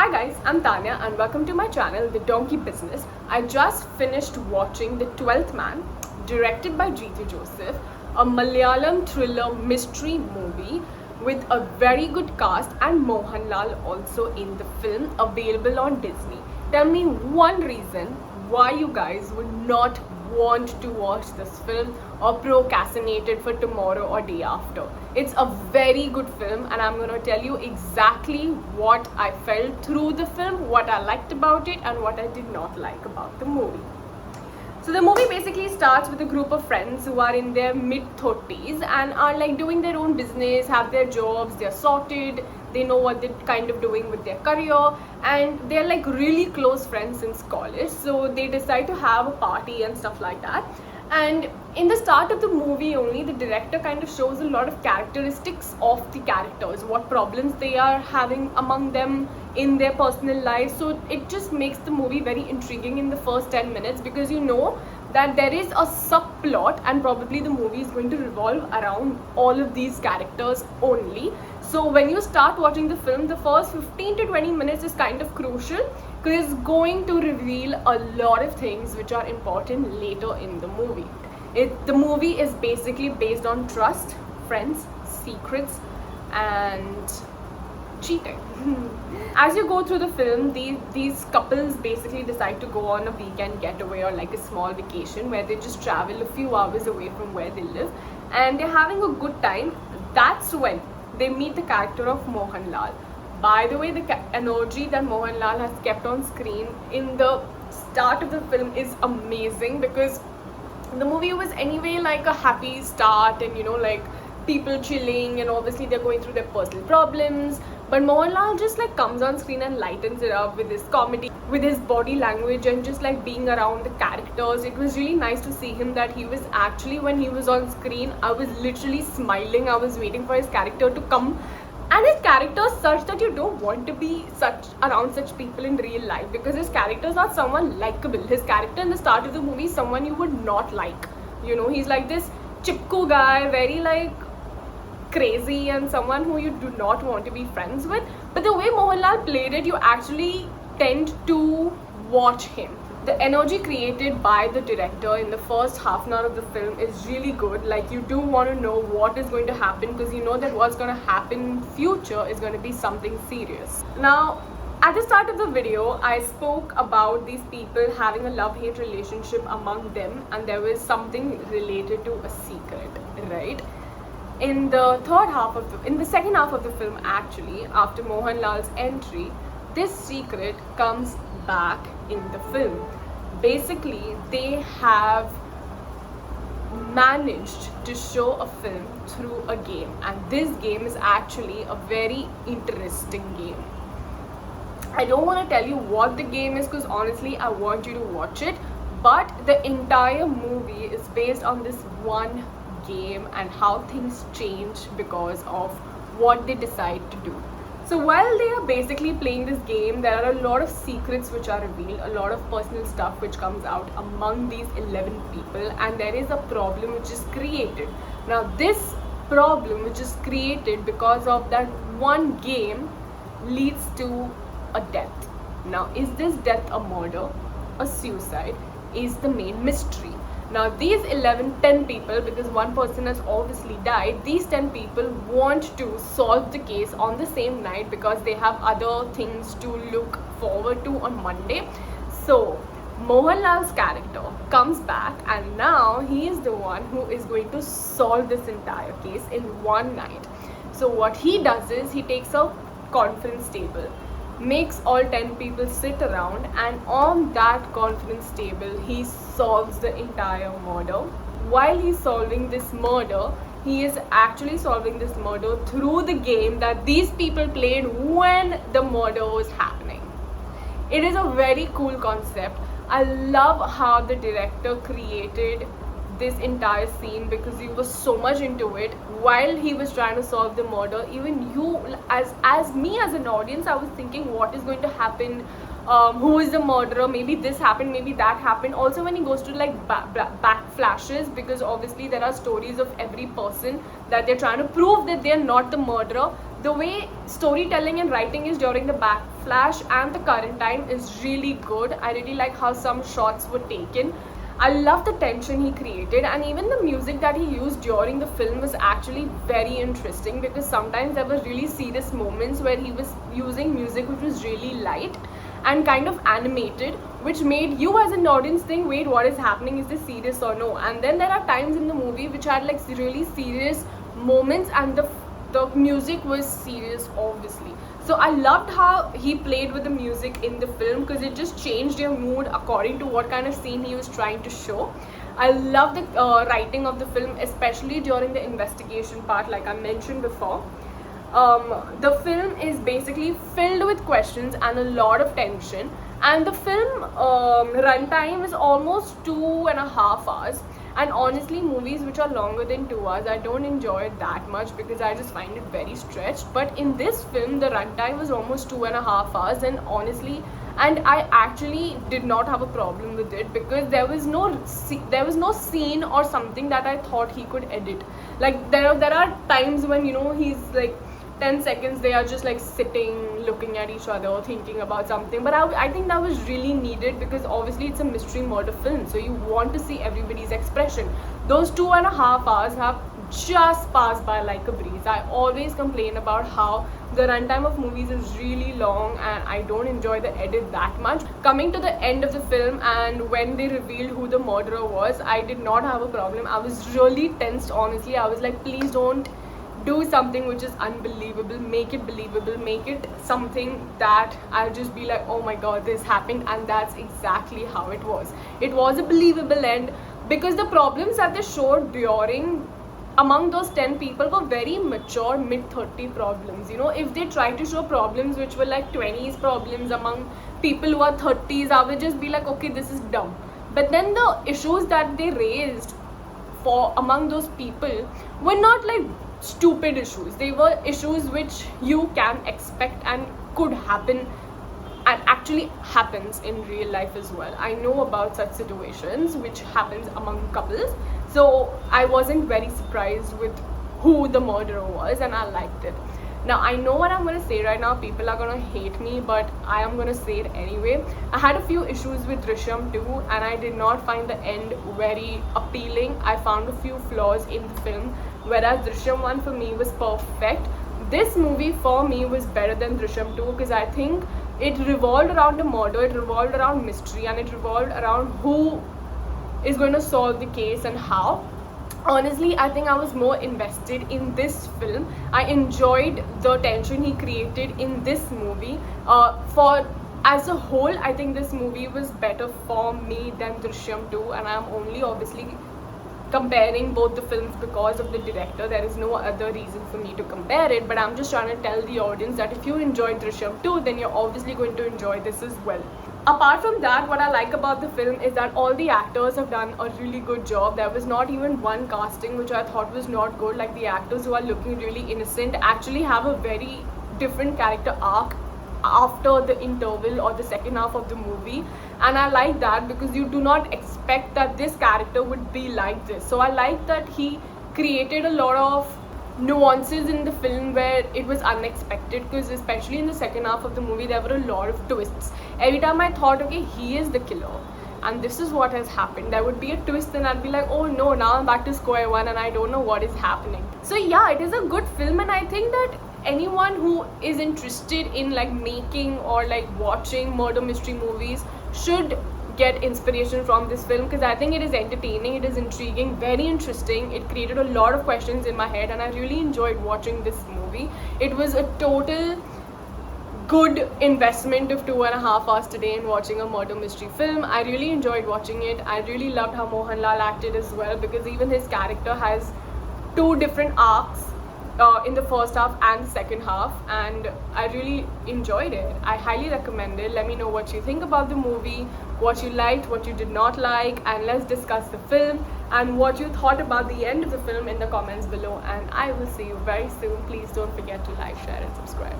Hi guys, I'm Tanya and welcome to my channel, The Donkey Business. I just finished watching The 12th Man, directed by Jeethu Joseph, a Malayalam thriller mystery movie with a very good cast and Mohanlal also in the film, available on Disney. Tell me one reason why you guys would not want to watch this film or procrastinate it for tomorrow or day after. It's a very good film and I'm going to tell you exactly what I felt through the film, what I liked about it and what I did not like about the movie. So the movie basically starts with a group of friends who are in their mid-30s and are like doing their own business, have their jobs, they're sorted, they know what they're kind of doing with their career, and they're like really close friends since college. So they decide to have a party and stuff like that. And in the start of the movie only, the director kind of shows a lot of characteristics of the characters, what problems they are having among them in their personal lives. So it just makes the movie very intriguing in the first 10 minutes because you know that there is a subplot and probably the movie is going to revolve around all of these characters only. So when you start watching the film, the first 15 to 20 minutes is kind of crucial because it's going to reveal a lot of things which are important later in the movie. The movie is basically based on trust, friends, secrets and cheating. As you go through the film, these couples basically decide to go on a weekend getaway or like a small vacation where they just travel a few hours away from where they live and they're having a good time. That's when they meet the character of Mohanlal. By the way, the energy that Mohanlal has kept on screen in the start of the film is amazing because the movie was anyway like a happy start and you know like people chilling and obviously they're going through their personal problems, but Mohanlal just like comes on screen and lightens it up with his comedy, with his body language and just like being around the characters. It was really nice to see him that he was actually, when he was on screen, I was literally smiling. I was waiting for his character to come, and his character is such that you don't want to be around such people in real life because his character is not someone likable. His character in the start of the movie is someone you would not like. You know, he's like this chipku guy, very like crazy and someone who you do not want to be friends with. But the way Mohanlal played it, you actually tend to watch him. The energy created by the director in the first half an hour of the film is really good. Like you do want to know what is going to happen because you know that what's going to happen in future is going to be something serious. Now, at the start of the video, I spoke about these people having a love-hate relationship among them and there was something related to a secret, right? In the second half of the film actually, after Mohanlal's entry, this secret comes back in the film. Basically, they have managed to show a film through a game, and this game is actually a very interesting game. I don't want to tell you what the game is because honestly I want you to watch it, but the entire movie is based on this one game and how things change because of what they decide to do. So while they are basically playing this game, there are a lot of secrets which are revealed, a lot of personal stuff which comes out among these 11 people, and there is a problem which is created. Now this problem which is created because of that one game leads to a death. Now is this death a murder, a suicide, is the main mystery. Now these 10 people, because one person has obviously died, these 10 people want to solve the case on the same night because they have other things to look forward to on Monday. So Mohanlal's character comes back and now he is the one who is going to solve this entire case in one night. So what he does is he takes a conference table, makes all 10 people sit around, and on that conference table he solves the entire murder. While he's solving this murder, he is actually solving this murder through the game that these people played when the murder was happening. It is a very cool concept. I love how the director created this entire scene because he was so much into it while he was trying to solve the murder. Even you as me as an audience, I was thinking what is going to happen, who is the murderer, maybe this happened, maybe that happened. Also when he goes to like back flashes, because obviously there are stories of every person that they're trying to prove that they're not the murderer, The way storytelling and writing is during the backflash and the current time is really good. I really like how some shots were taken. I love the tension he created, and even the music that he used during the film was actually very interesting, because sometimes there were really serious moments where he was using music which was really light and kind of animated, which made you as an audience think, wait, what is happening? Is this serious or no? And then there are times in the movie which had like really serious moments, and the music was serious, obviously. So I loved how he played with the music in the film, because it just changed your mood according to what kind of scene he was trying to show. I love the writing of the film, especially during the investigation part, like I mentioned before. The film is basically filled with questions and a lot of tension, and the film runtime is almost 2.5 hours. And honestly, movies which are longer than 2 hours, I don't enjoy it that much, because I just find it very stretched. But in this film, the runtime was almost 2.5 hours, and honestly, and I actually did not have a problem with it, because there was no scene or something that I thought he could edit. Like there are times when, you know, he's like 10 seconds they are just like sitting looking at each other thinking about something, but I think that was really needed, because obviously it's a mystery murder film, so you want to see everybody's expression. Those 2.5 hours have just passed by like a breeze. I always complain about how the runtime of movies is really long, and I don't enjoy the edit that much. Coming to the end of the film, and when they revealed who the murderer was, I did not have a problem. I was really tensed, honestly. I was like, please don't do something which is unbelievable, make it believable, make it something that I'll just be like, oh my god, this happened. And that's exactly how it was. It was a believable end, because the problems that they showed during among those 10 people were very mature mid-30 problems. You know, if they tried to show problems which were like 20s problems among people who are 30s, I would just be like, okay, this is dumb. But then the issues that they raised for among those people were not like stupid issues. They were issues which you can expect and could happen, and actually happens in real life as well. I know about such situations which happens among couples, so I wasn't very surprised with who the murderer was, and I liked it. Now I know what I'm going to say right now, people are going to hate me, but I am going to say it anyway. I had a few issues with Drishyam 2, and I did not find the end very appealing. I found a few flaws in the film, whereas Drishyam 1 for me was perfect. This movie for me was better than Drishyam 2, because I think it revolved around a murder, it revolved around mystery, and it revolved around who is going to solve the case and how. Honestly, I think I was more invested in this film. I enjoyed the tension he created in this movie. For as a whole, I think this movie was better for me than Drishyam 2, and I'm only obviously comparing both the films because of the director. There is no other reason for me to compare it, but I'm just trying to tell the audience that if you enjoyed Drishyam 2, then you're obviously going to enjoy this as well. Apart from that, what I like about the film is that all the actors have done a really good job. There was not even one casting which I thought was not good. Like the actors who are looking really innocent actually have a very different character arc after the interval or the second half of the movie, and I like that, because you do not expect that this character would be like this. So I like that he created a lot of nuances in the film where it was unexpected, because especially in the second half of the movie there were a lot of twists. Every time I thought, okay, he is the killer and this is what has happened, there would be a twist and I'd be like, oh no, now I'm back to square one and I don't know what is happening. So yeah, it is a good film, and I think that anyone who is interested in like making or like watching murder mystery movies should get inspiration from this film, because I think it is entertaining, it is intriguing, very interesting. It created a lot of questions in my head and I really enjoyed watching this movie. It was a total good investment of 2.5 hours today in watching a murder mystery film. I really enjoyed watching it. I really loved how Mohanlal acted as well, because even his character has two different arcs in the first half and the second half, and I really enjoyed it. I highly recommend it. Let me know what you think about the movie, what you liked, what you did not like, and let's discuss the film and what you thought about the end of the film in the comments below, and I will see you very soon. Please don't forget to like, share and subscribe.